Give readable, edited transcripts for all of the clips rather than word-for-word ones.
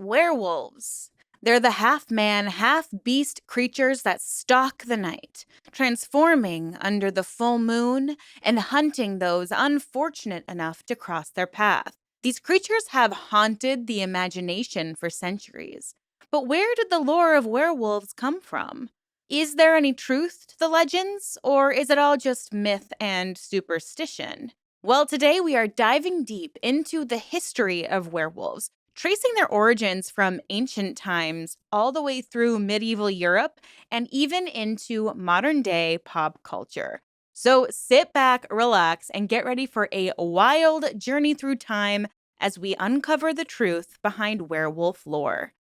Werewolves. They're the half-man, half-beast creatures that stalk the night, transforming under the full moon and hunting those unfortunate enough to cross their path. These creatures have haunted the imagination for centuries. But where did the lore of werewolves come from? Is there any truth to the legends, or is it all just myth and superstition? Well, today we are diving deep into the history of werewolves, tracing their origins from ancient times all the way through medieval Europe and even into modern day pop culture. So sit back, relax, and get ready for a wild journey through time as we uncover the truth behind werewolf lore.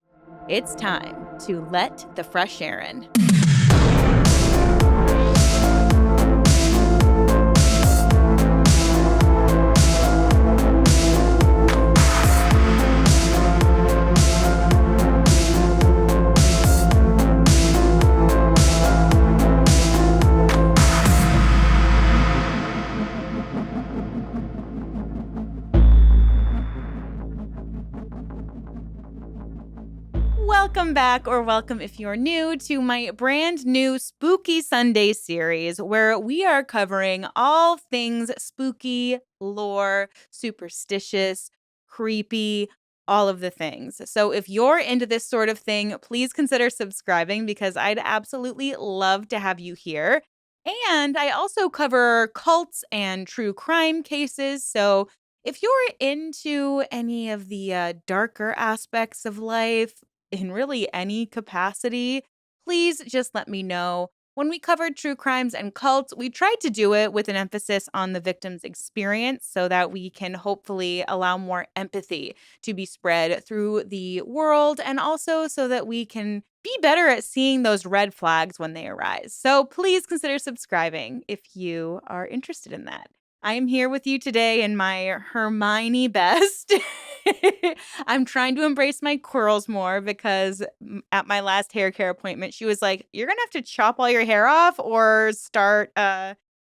It's time to let the fresh Erin. Welcome back, or welcome if you're new, to my brand new Spooky Sunday series where we are covering all things spooky, lore, superstitious, creepy, all of the things. So if you're into this sort of thing, please consider subscribing because I'd absolutely love to have you here. And I also cover cults and true crime cases. So if you're into any of the darker aspects of life, in really any capacity, please just let me know. When we covered true crimes and cults, we tried to do it with an emphasis on the victim's experience so that we can hopefully allow more empathy to be spread through the world and also so that we can be better at seeing those red flags when they arise. So please consider subscribing if you are interested in that. I am here with you today in my Hermione best. I'm trying to embrace my curls more because at my last hair care appointment, she was like, "You're gonna have to chop all your hair off or start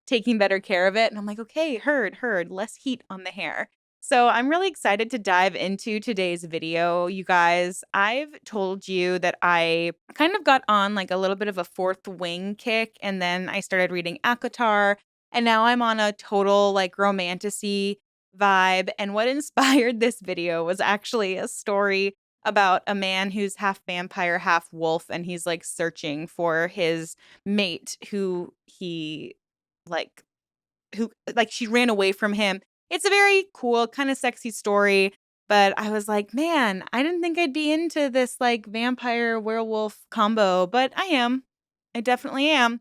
taking better care of it." And I'm like, "Okay, heard, less heat on the hair." So I'm really excited to dive into today's video, you guys. I've told you that I kind of got on like a little bit of a fourth wing kick, and then I started reading ACOTAR, and now I'm on a total like romantasy vibe. And what inspired this video was actually a story about a man who's half vampire, half wolf, and he's like searching for his mate like who like she ran away from him. It's a very cool, kind of sexy story, but I was like, man, I didn't think I'd be into this like vampire werewolf combo, but I am. I definitely am.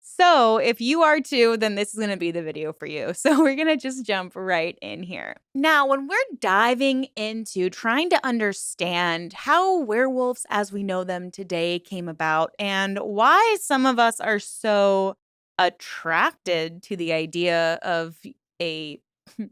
So if you are too, then this is going to be the video for you. So we're going to just jump right in here. Now, when we're diving into trying to understand how werewolves as we know them today came about and why some of us are so attracted to the idea of a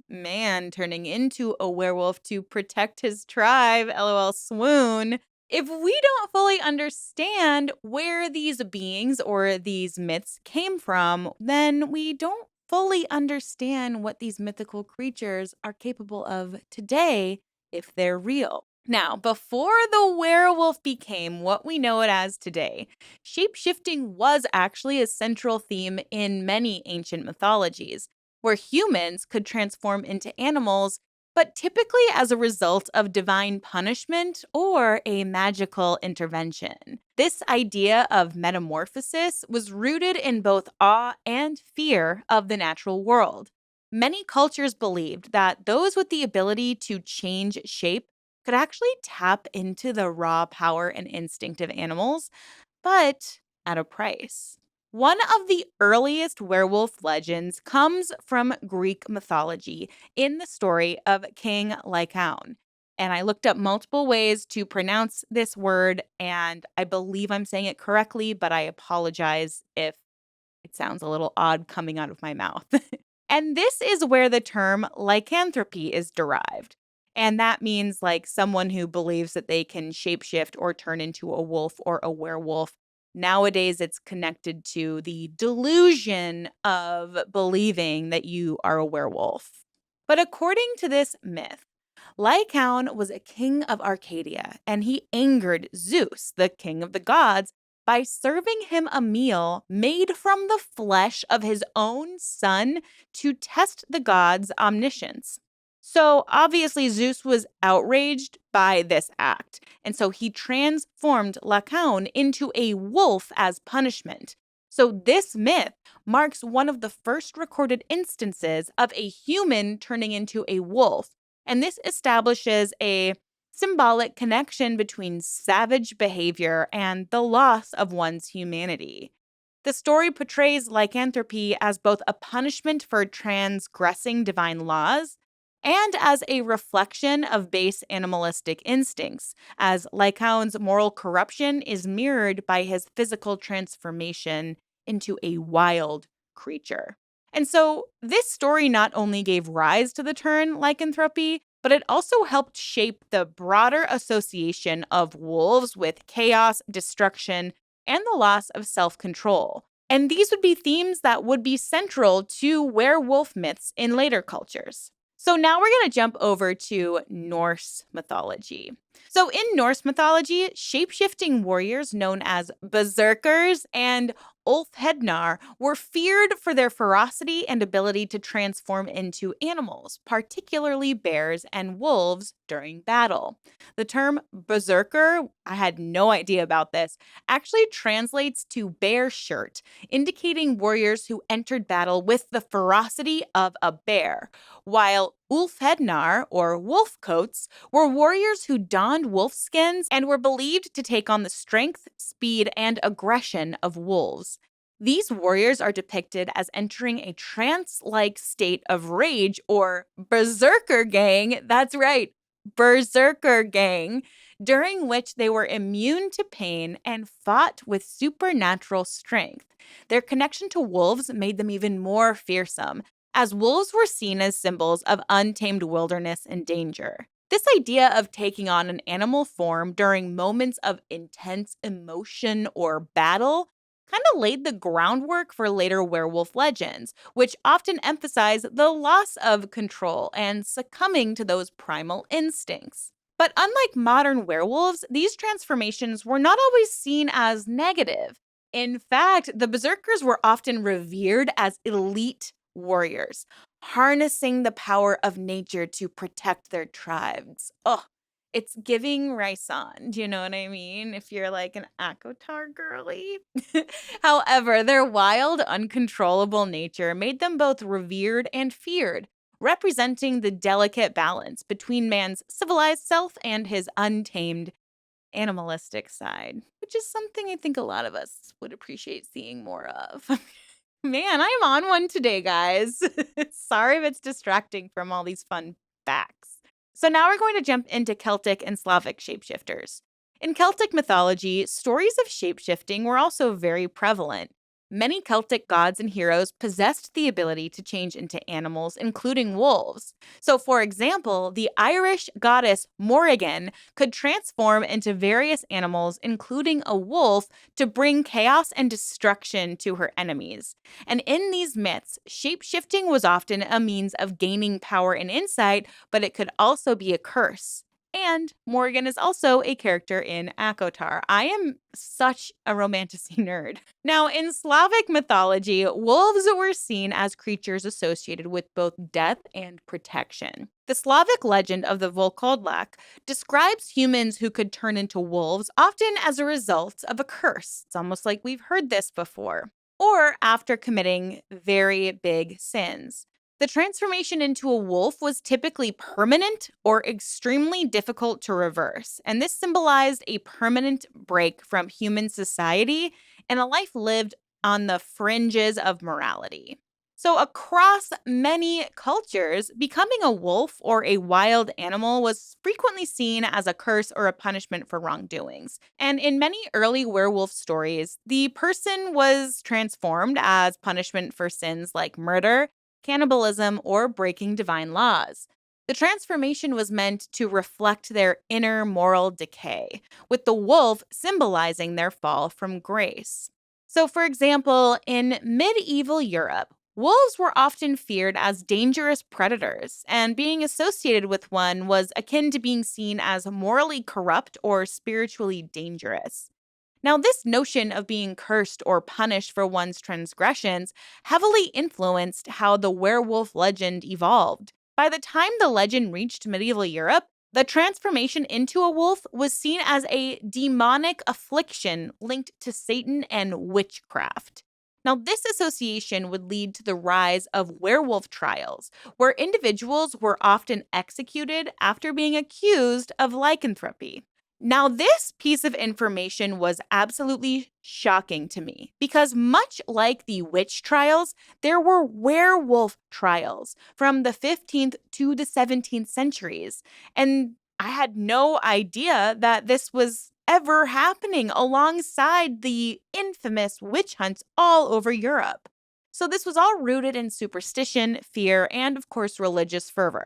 man turning into a werewolf to protect his tribe, LOL swoon. If we don't fully understand where these beings or these myths came from, then we don't fully understand what these mythical creatures are capable of today if they're real. Now, before the werewolf became what we know it as today, shapeshifting was actually a central theme in many ancient mythologies, where humans could transform into animals, but typically as a result of divine punishment or a magical intervention. This idea of metamorphosis was rooted in both awe and fear of the natural world. Many cultures believed that those with the ability to change shape could actually tap into the raw power and instinct of animals, but at a price. One of the earliest werewolf legends comes from Greek mythology in the story of King Lycaon. And I looked up multiple ways to pronounce this word, and I believe I'm saying it correctly, but I apologize if it sounds a little odd coming out of my mouth. And this is where the term lycanthropy is derived. And that means like someone who believes that they can shapeshift or turn into a wolf or a werewolf. Nowadays, it's connected to the delusion of believing that you are a werewolf. But according to this myth, Lycaon was a king of Arcadia, and he angered Zeus, the king of the gods, by serving him a meal made from the flesh of his own son to test the god's omniscience. So obviously, Zeus was outraged by this act, and so he transformed Lycaon into a wolf as punishment. So this myth marks one of the first recorded instances of a human turning into a wolf, and this establishes a symbolic connection between savage behavior and the loss of one's humanity. The story portrays lycanthropy as both a punishment for transgressing divine laws and as a reflection of base animalistic instincts, as Lycaon's moral corruption is mirrored by his physical transformation into a wild creature. And so, this story not only gave rise to the term lycanthropy, but it also helped shape the broader association of wolves with chaos, destruction, and the loss of self control. And these would be themes that would be central to werewolf myths in later cultures. So now we're going to jump over to Norse mythology. So in Norse mythology, shapeshifting warriors known as berserkers and Ulfhednar were feared for their ferocity and ability to transform into animals, particularly bears and wolves during battle. The term berserker, I had no idea about this, actually translates to bear shirt, indicating warriors who entered battle with the ferocity of a bear, while Ulfhednar, or wolf coats, were warriors who donned wolf skins and were believed to take on the strength, speed, and aggression of wolves. These warriors are depicted as entering a trance like state of rage or berserker gang. That's right, berserker gang, during which they were immune to pain and fought with supernatural strength. Their connection to wolves made them even more fearsome, as wolves were seen as symbols of untamed wilderness and danger. This idea of taking on an animal form during moments of intense emotion or battle kind of laid the groundwork for later werewolf legends, which often emphasize the loss of control and succumbing to those primal instincts. But unlike modern werewolves, these transformations were not always seen as negative. In fact, the berserkers were often revered as elite warriors, harnessing the power of nature to protect their tribes. Oh, it's giving Raison. Do you know what I mean? If you're like an Akotar girly. However, their wild, uncontrollable nature made them both revered and feared, representing the delicate balance between man's civilized self and his untamed animalistic side, which is something I think a lot of us would appreciate seeing more of. Man, I'm on one today, guys. Sorry if it's distracting from all these fun facts. So now we're going to jump into Celtic and Slavic shapeshifters. In Celtic mythology, stories of shapeshifting were also very prevalent. Many Celtic gods and heroes possessed the ability to change into animals, including wolves. So, for example, the Irish goddess Morrigan could transform into various animals, including a wolf, to bring chaos and destruction to her enemies. And in these myths, shapeshifting was often a means of gaining power and insight, but it could also be a curse. And Morgan is also a character in Akotar. I am such a romantasy nerd. Now, in Slavic mythology, wolves were seen as creatures associated with both death and protection. The Slavic legend of the Volkodlak describes humans who could turn into wolves, often as a result of a curse. It's almost like we've heard this before. Or after committing very big sins. The transformation into a wolf was typically permanent or extremely difficult to reverse, and this symbolized a permanent break from human society and a life lived on the fringes of morality. So, across many cultures, becoming a wolf or a wild animal was frequently seen as a curse or a punishment for wrongdoings. And in many early werewolf stories, the person was transformed as punishment for sins like murder, cannibalism, or breaking divine laws. The transformation was meant to reflect their inner moral decay, with the wolf symbolizing their fall from grace. So, for example, in medieval Europe, Wolves were often feared as dangerous predators, and being associated with one was akin to being seen as morally corrupt or spiritually dangerous. Now, this notion of being cursed or punished for one's transgressions heavily influenced how the werewolf legend evolved. By the time the legend reached medieval Europe, the transformation into a wolf was seen as a demonic affliction linked to Satan and witchcraft. Now, this association would lead to the rise of werewolf trials, where individuals were often executed after being accused of lycanthropy. Now, this piece of information was absolutely shocking to me because, much like the witch trials, there were werewolf trials from the 15th to the 17th centuries. And I had no idea that this was ever happening alongside the infamous witch hunts all over Europe. So, this was all rooted in superstition, fear, and of course, religious fervor.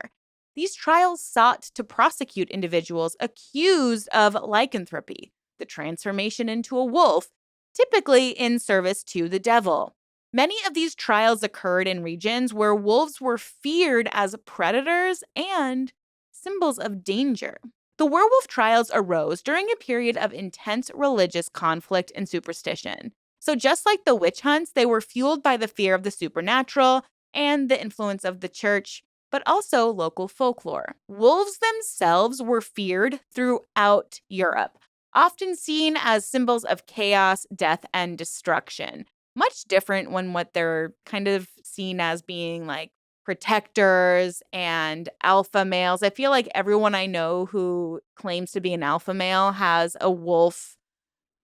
These trials sought to prosecute individuals accused of lycanthropy, the transformation into a wolf, typically in service to the devil. Many of these trials occurred in regions where wolves were feared as predators and symbols of danger. The werewolf trials arose during a period of intense religious conflict and superstition. So, just like the witch hunts, they were fueled by the fear of the supernatural and the influence of the church, but also local folklore. Wolves themselves were feared throughout Europe, often seen as symbols of chaos, death, and destruction. Much different when what they're kind of seen as being like protectors and alpha males. I feel like everyone I know who claims to be an alpha male has a wolf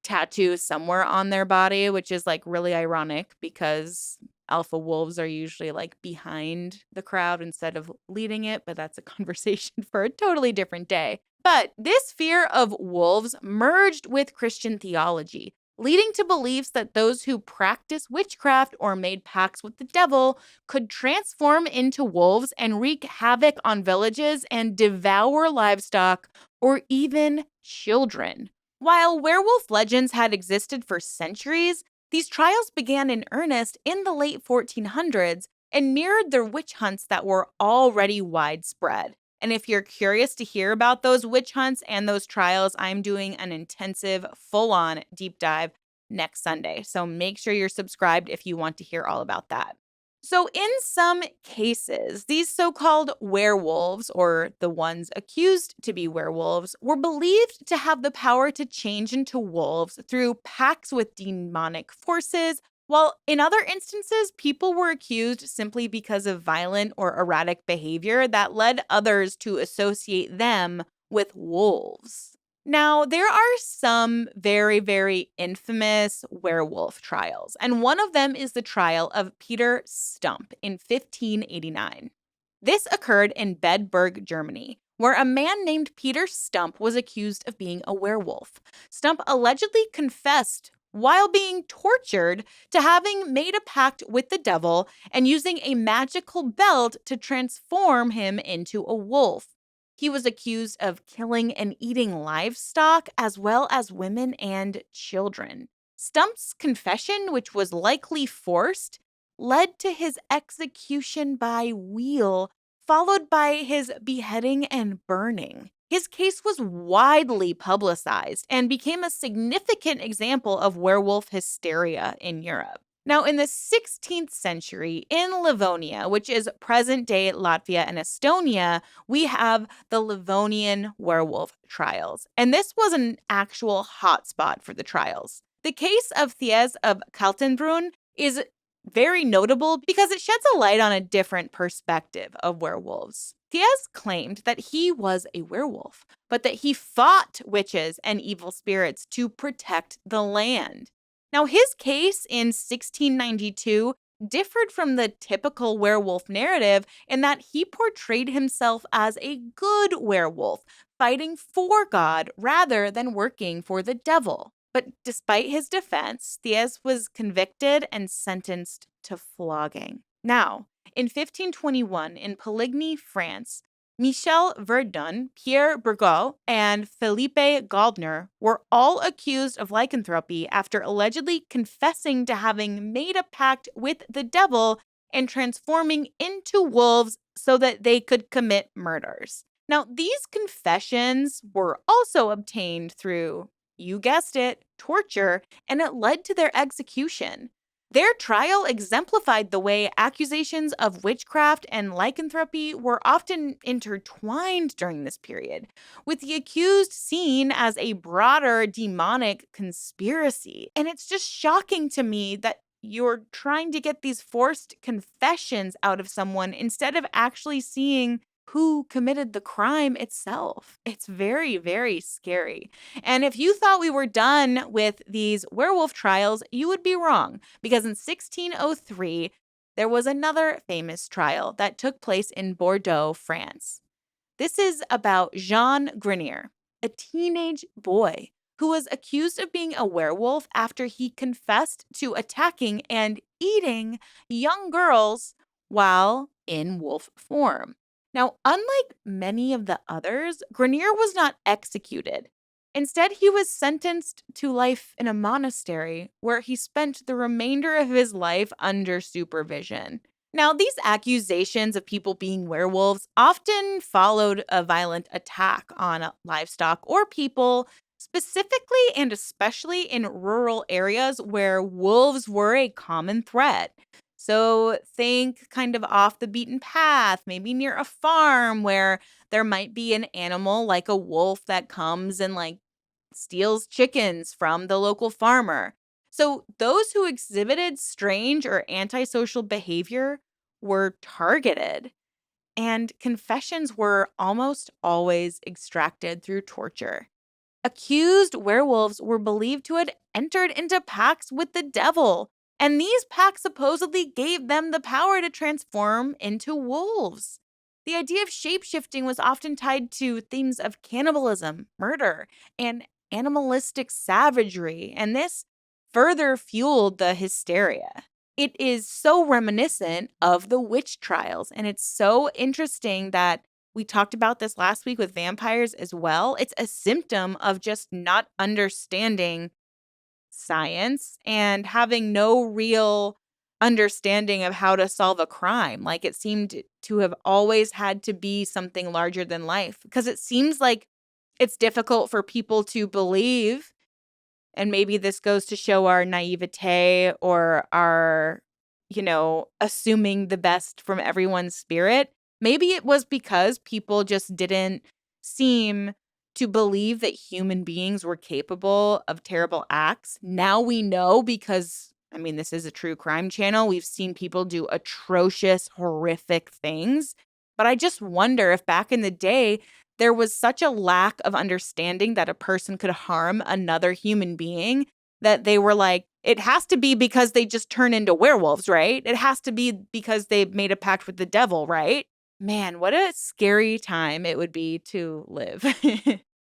tattoo somewhere on their body, which is like really ironic because alpha wolves are usually like behind the crowd instead of leading it, but that's a conversation for a totally different day. But this fear of wolves merged with Christian theology, leading to beliefs that those who practiced witchcraft or made pacts with the devil could transform into wolves and wreak havoc on villages and devour livestock or even children. While werewolf legends had existed for centuries, these trials began in earnest in the late 1400s and mirrored the witch hunts that were already widespread. And if you're curious to hear about those witch hunts and those trials, I'm doing an intensive, full on deep dive next Sunday. So make sure you're subscribed if you want to hear all about that. So, in some cases, these so called werewolves, or the ones accused to be werewolves, were believed to have the power to change into wolves through pacts with demonic forces, while in other instances, people were accused simply because of violent or erratic behavior that led others to associate them with wolves. Now, there are some very, very infamous werewolf trials, and one of them is the trial of Peter Stumpp in 1589. This occurred in Bedburg, Germany, where a man named Peter Stumpp was accused of being a werewolf. Stumpp allegedly confessed while being tortured to having made a pact with the devil and using a magical belt to transform him into a wolf. He was accused of killing and eating livestock as well as women and children. Stumpp's confession, which was likely forced, led to his execution by wheel, followed by his beheading and burning. His case was widely publicized and became a significant example of werewolf hysteria in Europe. Now, in the 16th century, in Livonia, which is present day Latvia and Estonia, we have the Livonian werewolf trials. And this was an actual hotspot for the trials. The case of Thies of Kaltenbrunn is very notable because it sheds a light on a different perspective of werewolves. Thies claimed that he was a werewolf, but that he fought witches and evil spirits to protect the land. Now, his case in 1692 differed from the typical werewolf narrative in that he portrayed himself as a good werewolf, fighting for God rather than working for the devil. But despite his defense, Thies was convicted and sentenced to flogging. Now, in 1521, in Poligny, France, Michel Verdun, Pierre Burgot, and Philippe Goldner were all accused of lycanthropy after allegedly confessing to having made a pact with the devil and transforming into wolves so that they could commit murders. Now, these confessions were also obtained through, you guessed it, torture, and it led to their execution. Their trial exemplified the way accusations of witchcraft and lycanthropy were often intertwined during this period, with the accused seen as a broader demonic conspiracy. And it's just shocking to me that you're trying to get these forced confessions out of someone instead of actually seeing who committed the crime itself. It's very, very scary. And if you thought we were done with these werewolf trials, you would be wrong, because in 1603, there was another famous trial that took place in Bordeaux, France. This is about Jean Grenier, a teenage boy who was accused of being a werewolf after he confessed to attacking and eating young girls while in wolf form. Now, unlike many of the others, Grenier was not executed. Instead, he was sentenced to life in a monastery where he spent the remainder of his life under supervision. Now, these accusations of people being werewolves often followed a violent attack on livestock or people, specifically and especially in rural areas where wolves were a common threat. So, think kind of off the beaten path, maybe near a farm where there might be an animal like a wolf that comes and steals chickens from the local farmer. So, those who exhibited strange or antisocial behavior were targeted, and confessions were almost always extracted through torture. Accused werewolves were believed to have entered into pacts with the devil, and these pacts supposedly gave them the power to transform into wolves. The idea of shapeshifting was often tied to themes of cannibalism, murder, and animalistic savagery, and this further fueled the hysteria. It is so reminiscent of the witch trials, and it's so interesting that we talked about this last week with vampires as well. It's a symptom of just not understanding science and having no real understanding of how to solve a crime. Like, it seemed to have always had to be something larger than life, because it seems like it's difficult for people to believe. And maybe this goes to show our naivete or our, assuming the best from everyone's spirit. Maybe it was because people just didn't seem to believe that human beings were capable of terrible acts. Now we know, because, this is a true crime channel. We've seen people do atrocious, horrific things. But I just wonder if back in the day, there was such a lack of understanding that a person could harm another human being that they were like, it has to be because they just turn into werewolves, right? It has to be because they've made a pact with the devil, right? Man, what a scary time it would be to live.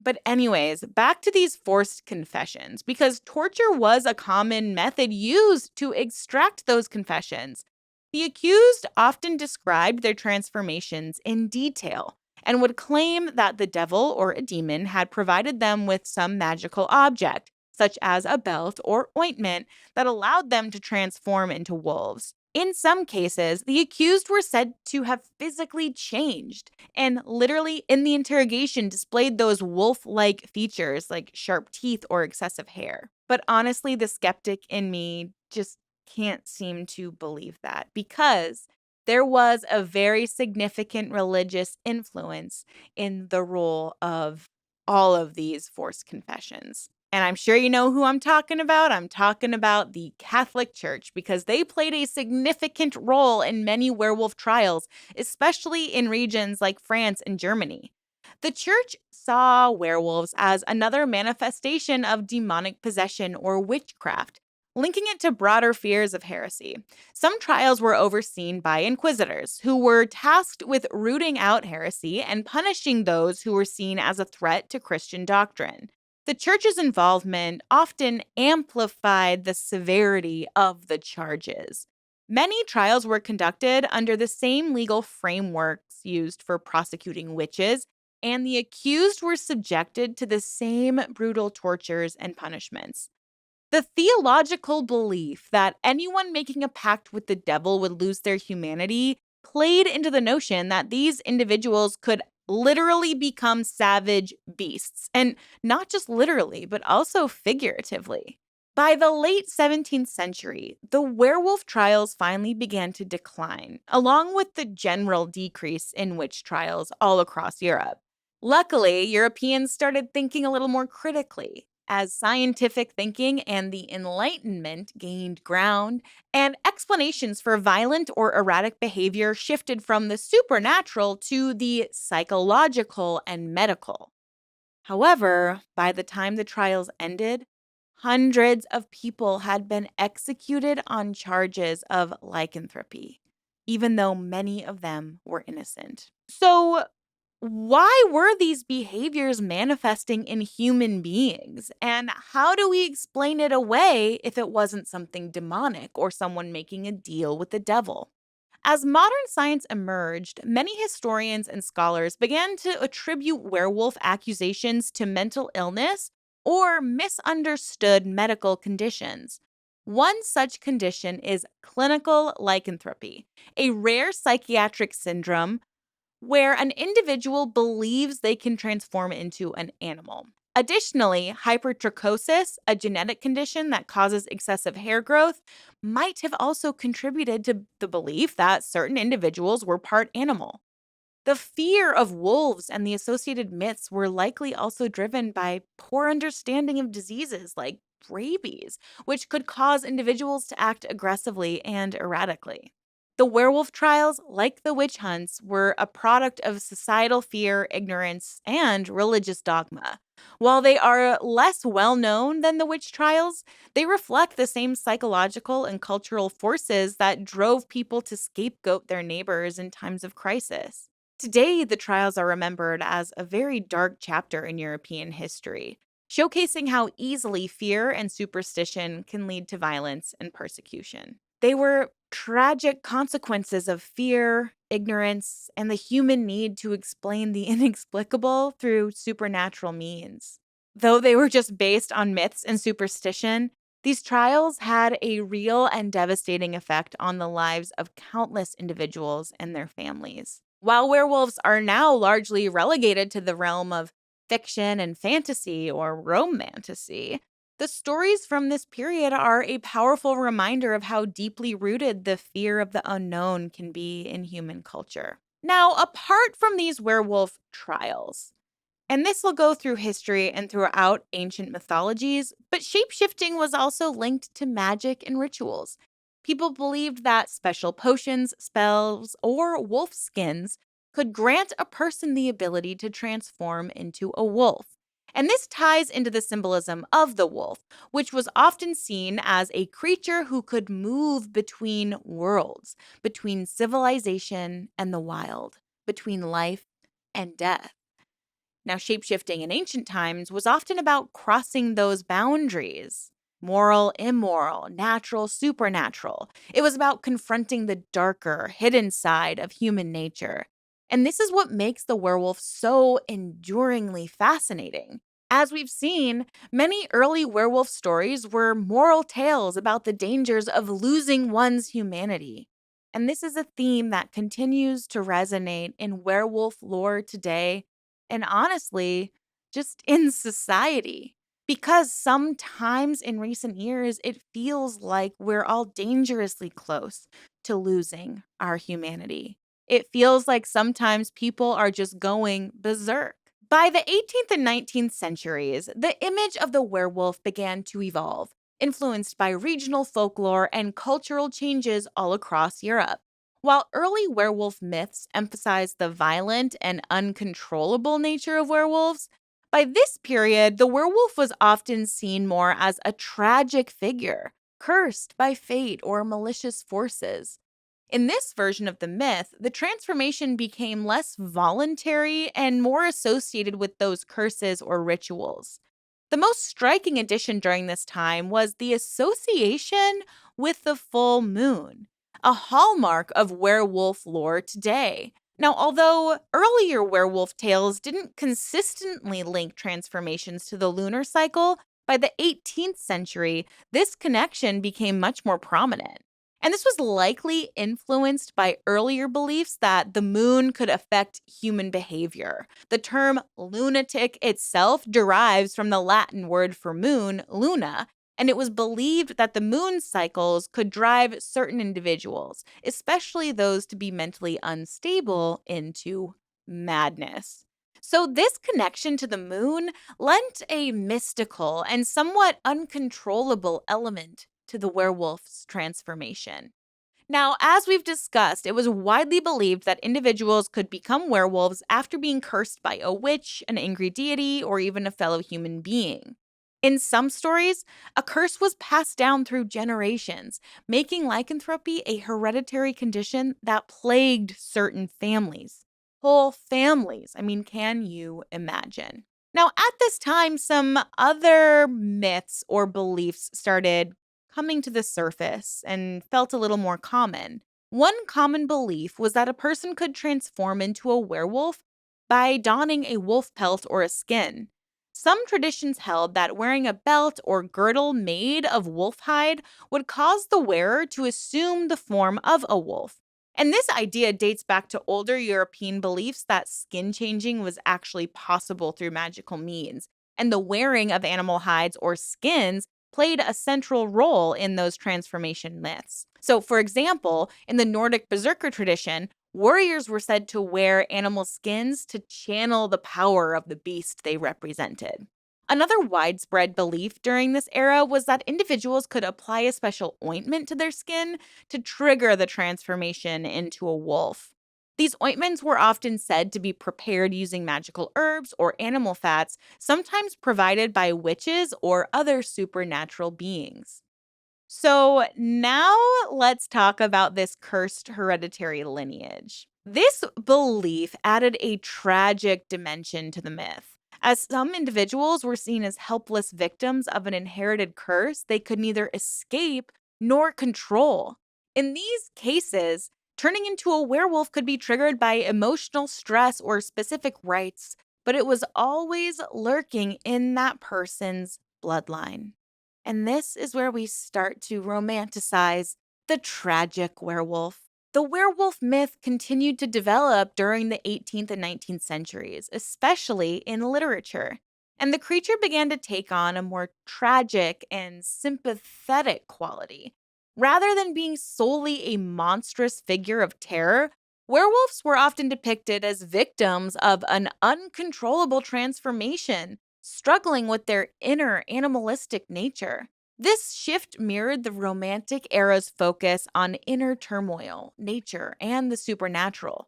But anyways, back to these forced confessions, because torture was a common method used to extract those confessions. The accused often described their transformations in detail and would claim that the devil or a demon had provided them with some magical object, such as a belt or ointment, that allowed them to transform into wolves. In some cases, the accused were said to have physically changed and literally in the interrogation displayed those wolf-like features like sharp teeth or excessive hair. But honestly, the skeptic in me just can't seem to believe that, because there was a very significant religious influence in the role of all of these forced confessions. And I'm sure you know who I'm talking about. I'm talking about the Catholic Church, because they played a significant role in many werewolf trials, especially in regions like France and Germany. The church saw werewolves as another manifestation of demonic possession or witchcraft, linking it to broader fears of heresy. Some trials were overseen by inquisitors, who were tasked with rooting out heresy and punishing those who were seen as a threat to Christian doctrine. The church's involvement often amplified the severity of the charges. Many trials were conducted under the same legal frameworks used for prosecuting witches, and the accused were subjected to the same brutal tortures and punishments. The theological belief that anyone making a pact with the devil would lose their humanity played into the notion that these individuals could literally become savage beasts. And not just literally, but also figuratively. By the late 17th century, the werewolf trials finally began to decline, along with the general decrease in witch trials all across Europe. Luckily, Europeans started thinking a little more critically. As scientific thinking and the Enlightenment gained ground, and explanations for violent or erratic behavior shifted from the supernatural to the psychological and medical. However, by the time the trials ended, hundreds of people had been executed on charges of lycanthropy, even though many of them were innocent. So, why were these behaviors manifesting in human beings? And how do we explain it away if it wasn't something demonic or someone making a deal with the devil? As modern science emerged, many historians and scholars began to attribute werewolf accusations to mental illness or misunderstood medical conditions. One such condition is clinical lycanthropy, a rare psychiatric syndrome where an individual believes they can transform into an animal. Additionally, hypertrichosis, a genetic condition that causes excessive hair growth, might have also contributed to the belief that certain individuals were part animal. The fear of wolves and the associated myths were likely also driven by poor understanding of diseases like rabies, which could cause individuals to act aggressively and erratically. The werewolf trials, like the witch hunts, were a product of societal fear, ignorance, and religious dogma. While they are less well known than the witch trials, they reflect the same psychological and cultural forces that drove people to scapegoat their neighbors in times of crisis. Today, the trials are remembered as a very dark chapter in European history, showcasing how easily fear and superstition can lead to violence and persecution. They were tragic consequences of fear, ignorance, and the human need to explain the inexplicable through supernatural means. Though they were just based on myths and superstition, these trials had a real and devastating effect on the lives of countless individuals and their families. While werewolves are now largely relegated to the realm of fiction and fantasy or romantasy, the stories from this period are a powerful reminder of how deeply rooted the fear of the unknown can be in human culture. Now, apart from these werewolf trials, and this will go through history and throughout ancient mythologies, but shapeshifting was also linked to magic and rituals. People believed that special potions, spells, or wolf skins could grant a person the ability to transform into a wolf. And this ties into the symbolism of the wolf, which was often seen as a creature who could move between worlds, between civilization and the wild, between life and death. Now, shapeshifting in ancient times was often about crossing those boundaries moral, immoral, natural, supernatural. It was about confronting the darker, hidden side of human nature. And this is what makes the werewolf so enduringly fascinating. As we've seen, many early werewolf stories were moral tales about the dangers of losing one's humanity. And this is a theme that continues to resonate in werewolf lore today and honestly, just in society. Because sometimes in recent years, it feels like we're all dangerously close to losing our humanity. It feels like sometimes people are just going berserk. By the 18th and 19th centuries, the image of the werewolf began to evolve, influenced by regional folklore and cultural changes all across Europe. While early werewolf myths emphasized the violent and uncontrollable nature of werewolves, by this period, the werewolf was often seen more as a tragic figure, cursed by fate or malicious forces. In this version of the myth, the transformation became less voluntary and more associated with those curses or rituals. The most striking addition during this time was the association with the full moon, a hallmark of werewolf lore today. Now, although earlier werewolf tales didn't consistently link transformations to the lunar cycle, By the 18th century, this connection became much more prominent. And this was likely influenced by earlier beliefs that the moon could affect human behavior. The term lunatic itself derives from the Latin word for moon, luna, and it was believed that the moon cycles could drive certain individuals, especially those to be mentally unstable, into madness. So, this connection to the moon lent a mystical and somewhat uncontrollable element to the werewolf's transformation. Now, as we've discussed, it was widely believed that individuals could become werewolves after being cursed by a witch, an angry deity, or even a fellow human being. In some stories, a curse was passed down through generations, making lycanthropy a hereditary condition that plagued certain families. Whole families. I mean, can you imagine? Now, at this time, some other myths or beliefs started coming to the surface and felt a little more common. One common belief was that a person could transform into a werewolf by donning a wolf pelt or a skin. Some traditions held that wearing a belt or girdle made of wolf hide would cause the wearer to assume the form of a wolf. And this idea dates back to older European beliefs that skin changing was actually possible through magical means, and the wearing of animal hides or skins played a central role in those transformation myths. So, for example, in the Nordic berserker tradition, warriors were said to wear animal skins to channel the power of the beast they represented. Another widespread belief during this era was that individuals could apply a special ointment to their skin to trigger the transformation into a wolf. These ointments were often said to be prepared using magical herbs or animal fats, sometimes provided by witches or other supernatural beings. So now let's talk about this cursed hereditary lineage. This belief added a tragic dimension to the myth. As some individuals were seen as helpless victims of an inherited curse they could neither escape nor control. In these cases, turning into a werewolf could be triggered by emotional stress or specific rites, but it was always lurking in that person's bloodline. And this is where we start to romanticize the tragic werewolf. The werewolf myth continued to develop during the 18th and 19th centuries, especially in literature. And the creature began to take on a more tragic and sympathetic quality. Rather than being solely a monstrous figure of terror, werewolves were often depicted as victims of an uncontrollable transformation, struggling with their inner animalistic nature. This shift mirrored the Romantic era's focus on inner turmoil, nature, and the supernatural.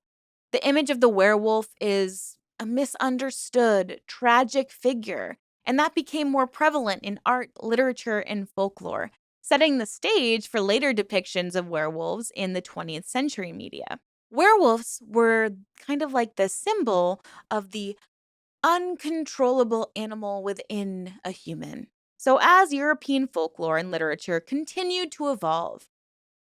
The image of the werewolf is a misunderstood, tragic figure, and that became more prevalent in art, literature, and folklore, setting the stage for later depictions of werewolves in the 20th century media. Werewolves were kind of like the symbol of the uncontrollable animal within a human. So, as European folklore and literature continued to evolve,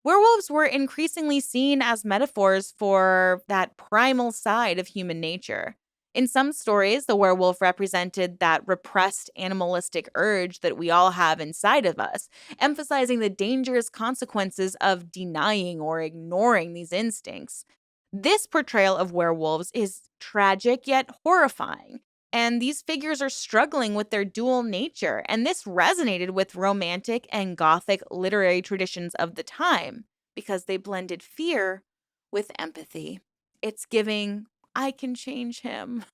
werewolves were increasingly seen as metaphors for that primal side of human nature. In some stories, the werewolf represented that repressed animalistic urge that we all have inside of us, emphasizing the dangerous consequences of denying or ignoring these instincts. This portrayal of werewolves is tragic yet horrifying, and these figures are struggling with their dual nature, and this resonated with romantic and gothic literary traditions of the time because they blended fear with empathy. It's giving, I can change him.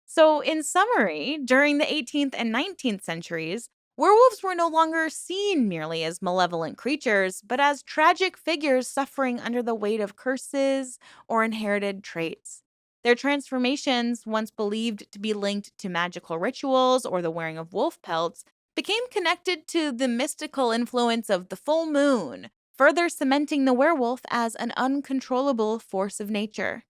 So, in summary, during the 18th and 19th centuries, werewolves were no longer seen merely as malevolent creatures, but as tragic figures suffering under the weight of curses or inherited traits. Their transformations, once believed to be linked to magical rituals or the wearing of wolf pelts, became connected to the mystical influence of the full moon, further cementing the werewolf as an uncontrollable force of nature.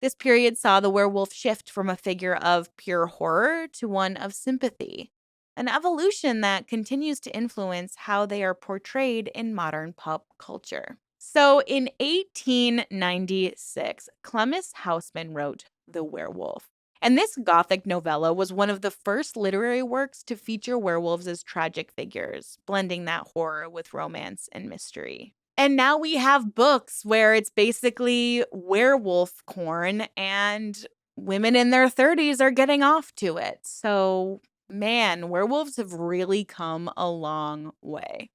This period saw the werewolf shift from a figure of pure horror to one of sympathy, an evolution that continues to influence how they are portrayed in modern pop culture. So in 1896, Clemens Hausman wrote The Werewolf, And this Gothic novella was one of the first literary works to feature werewolves as tragic figures, blending that horror with romance and mystery. And now we have books where it's basically werewolf corn and women in their 30s are getting off to it. So, man, werewolves have really come a long way.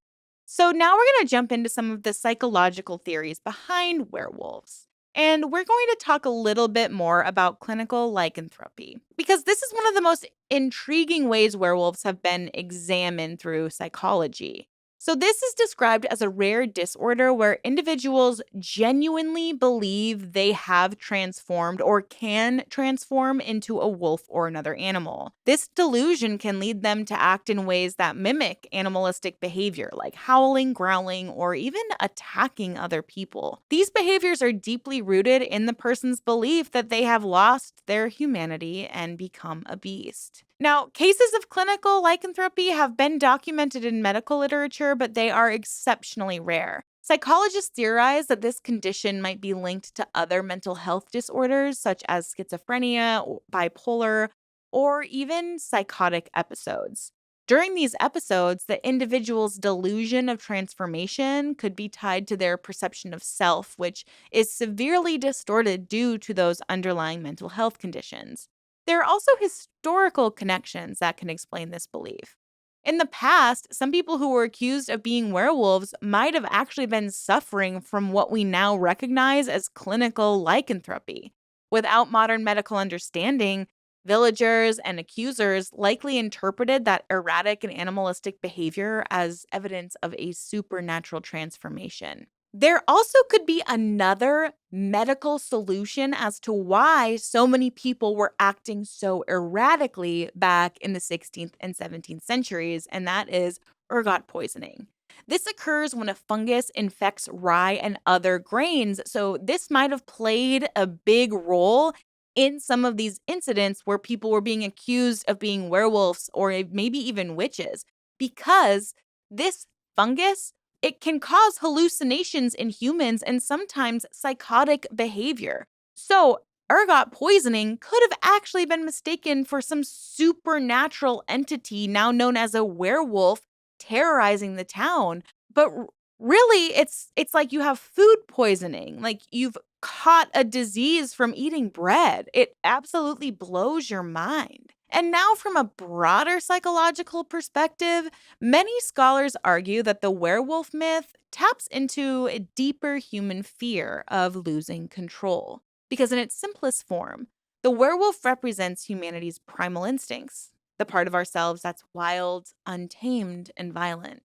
So, now we're going to jump into some of the psychological theories behind werewolves. And we're going to talk a little bit more about clinical lycanthropy, because this is one of the most intriguing ways werewolves have been examined through psychology. So, this is described as a rare disorder where individuals genuinely believe they have transformed or can transform into a wolf or another animal. This delusion can lead them to act in ways that mimic animalistic behavior, like howling, growling, or even attacking other people. These behaviors are deeply rooted in the person's belief that they have lost their humanity and become a beast. Now, cases of clinical lycanthropy have been documented in medical literature, but they are exceptionally rare. Psychologists theorize that this condition might be linked to other mental health disorders such as schizophrenia, bipolar, or even psychotic episodes. During these episodes, the individual's delusion of transformation could be tied to their perception of self, which is severely distorted due to those underlying mental health conditions. There are also historical connections that can explain this belief. In the past, some people who were accused of being werewolves might have actually been suffering from what we now recognize as clinical lycanthropy. Without modern medical understanding, villagers and accusers likely interpreted that erratic and animalistic behavior as evidence of a supernatural transformation. There also could be another medical solution as to why so many people were acting so erratically back in the 16th and 17th centuries, and that is ergot poisoning. This occurs when a fungus infects rye and other grains, so this might have played a big role in some of these incidents where people were being accused of being werewolves or maybe even witches, because this fungus, it can cause hallucinations in humans and sometimes psychotic behavior. So, ergot poisoning could have actually been mistaken for some supernatural entity now known as a werewolf terrorizing the town. But really, it's like you have food poisoning. Like you've caught a disease from eating bread. It absolutely blows your mind. And now, from a broader psychological perspective, many scholars argue that the werewolf myth taps into a deeper human fear of losing control. Because, in its simplest form, the werewolf represents humanity's primal instincts, the part of ourselves that's wild, untamed, and violent.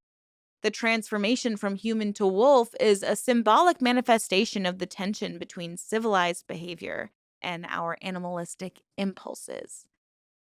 The transformation from human to wolf is a symbolic manifestation of the tension between civilized behavior and our animalistic impulses.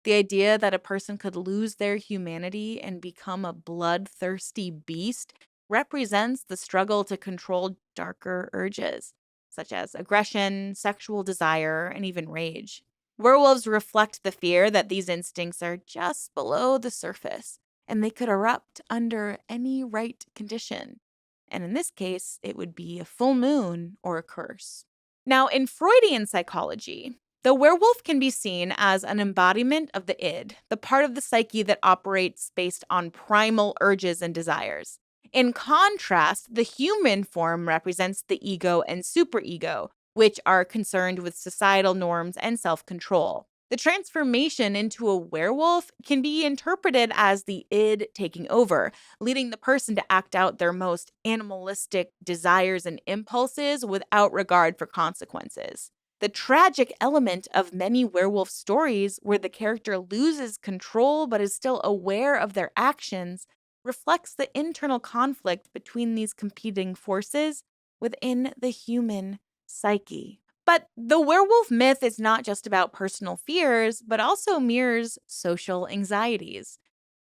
The idea that a person could lose their humanity and become a bloodthirsty beast represents the struggle to control darker urges, such as aggression, sexual desire, and even rage. Werewolves reflect the fear that these instincts are just below the surface and they could erupt under any right condition. And in this case, it would be a full moon or a curse. Now, in Freudian psychology, the werewolf can be seen as an embodiment of the id, the part of the psyche that operates based on primal urges and desires. In contrast, the human form represents the ego and superego, which are concerned with societal norms and self control. The transformation into a werewolf can be interpreted as the id taking over, leading the person to act out their most animalistic desires and impulses without regard for consequences. The tragic element of many werewolf stories, where the character loses control but is still aware of their actions, reflects the internal conflict between these competing forces within the human psyche. But the werewolf myth is not just about personal fears, but also mirrors social anxieties.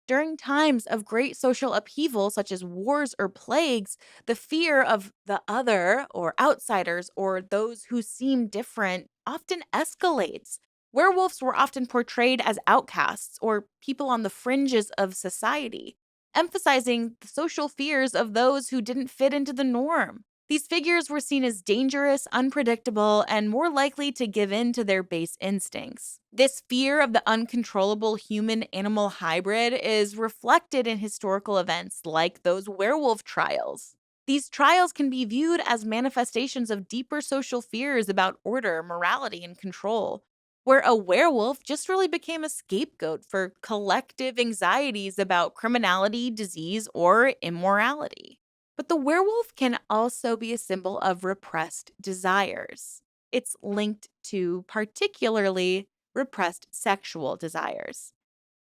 During times of great social upheaval, such as wars or plagues, the fear of the other or outsiders or those who seem different often escalates. Werewolves were often portrayed as outcasts or people on the fringes of society, emphasizing the social fears of those who didn't fit into the norm. These figures were seen as dangerous, unpredictable, and more likely to give in to their base instincts. This fear of the uncontrollable human animal hybrid is reflected in historical events like those werewolf trials. These trials can be viewed as manifestations of deeper social fears about order, morality, and control, where a werewolf just really became a scapegoat for collective anxieties about criminality, disease, or immorality. But the werewolf can also be a symbol of repressed desires. It's linked to particularly repressed sexual desires.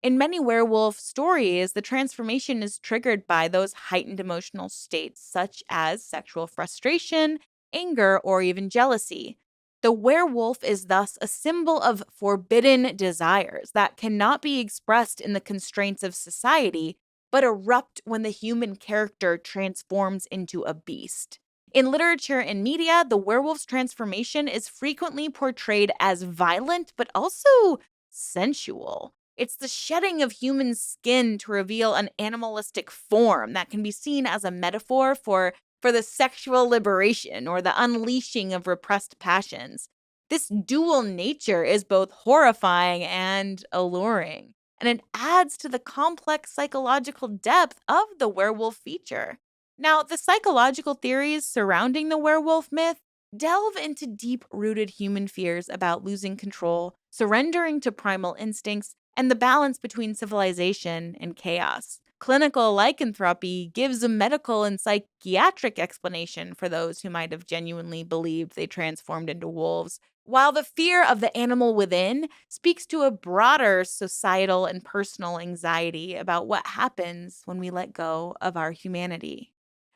In many werewolf stories, the transformation is triggered by those heightened emotional states, such as sexual frustration, anger, or even jealousy. The werewolf is thus a symbol of forbidden desires that cannot be expressed in the constraints of society, but erupt when the human character transforms into a beast. In literature and media, the werewolf's transformation is frequently portrayed as violent, but also sensual. It's the shedding of human skin to reveal an animalistic form that can be seen as a metaphor for the sexual liberation or the unleashing of repressed passions. This dual nature is both horrifying and alluring, and it adds to the complex psychological depth of the werewolf feature. Now, the psychological theories surrounding the werewolf myth delve into deep rooted human fears about losing control, surrendering to primal instincts, and the balance between civilization and chaos. Clinical lycanthropy gives a medical and psychiatric explanation for those who might have genuinely believed they transformed into wolves, while the fear of the animal within speaks to a broader societal and personal anxiety about what happens when we let go of our humanity.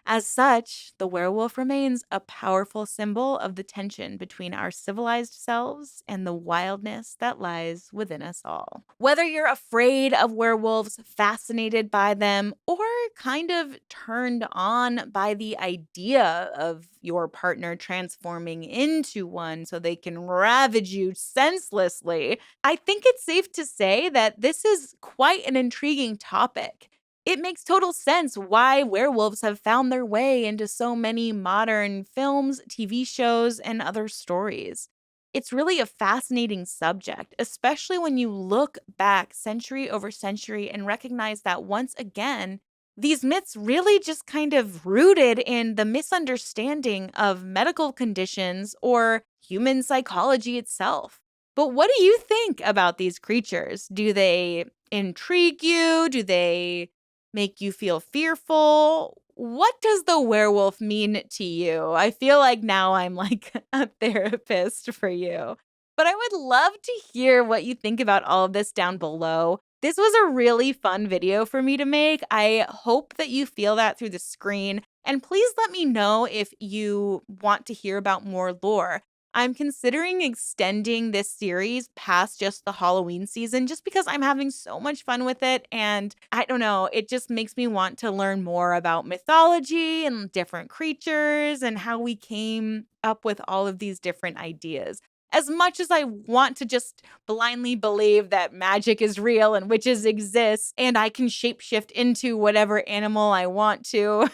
As such, the werewolf remains a powerful symbol of the tension between our civilized selves and the wildness that lies within us all. Whether you're afraid of werewolves, fascinated by them, or kind of turned on by the idea of your partner transforming into one so they can ravage you senselessly, I think it's safe to say that this is quite an intriguing topic. It makes total sense why werewolves have found their way into so many modern films, TV shows, and other stories. It's really a fascinating subject, especially when you look back century over century and recognize that once again, these myths really just kind of rooted in the misunderstanding of medical conditions or human psychology itself. But what do you think about these creatures? Do they intrigue you? Do they make you feel fearful? What does the werewolf mean to you? I feel like now I'm like a therapist for you. But I would love to hear what you think about all of this down below. This was a really fun video for me to make. I hope that you feel that through the screen. And please let me know if you want to hear about more lore. I'm considering extending this series past just the Halloween season just because I'm having so much fun with it. And I don't know, it just makes me want to learn more about mythology and different creatures and how we came up with all of these different ideas. As much as I want to just blindly believe that magic is real and witches exist and I can shapeshift into whatever animal I want to,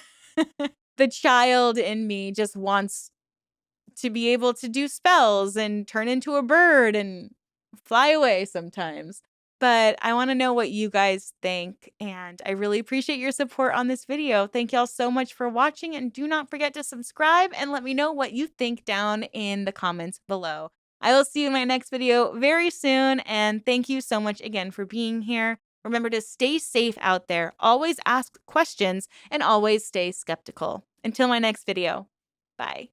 the child in me just wants to be able to do spells and turn into a bird and fly away sometimes. But I want to know what you guys think, and I really appreciate your support on this video. Thank y'all so much for watching, and do not forget to subscribe and let me know what you think down in the comments below. I will see you in my next video very soon, and thank you so much again for being here. Remember to stay safe out there, always ask questions, and always stay skeptical. Until my next video, bye.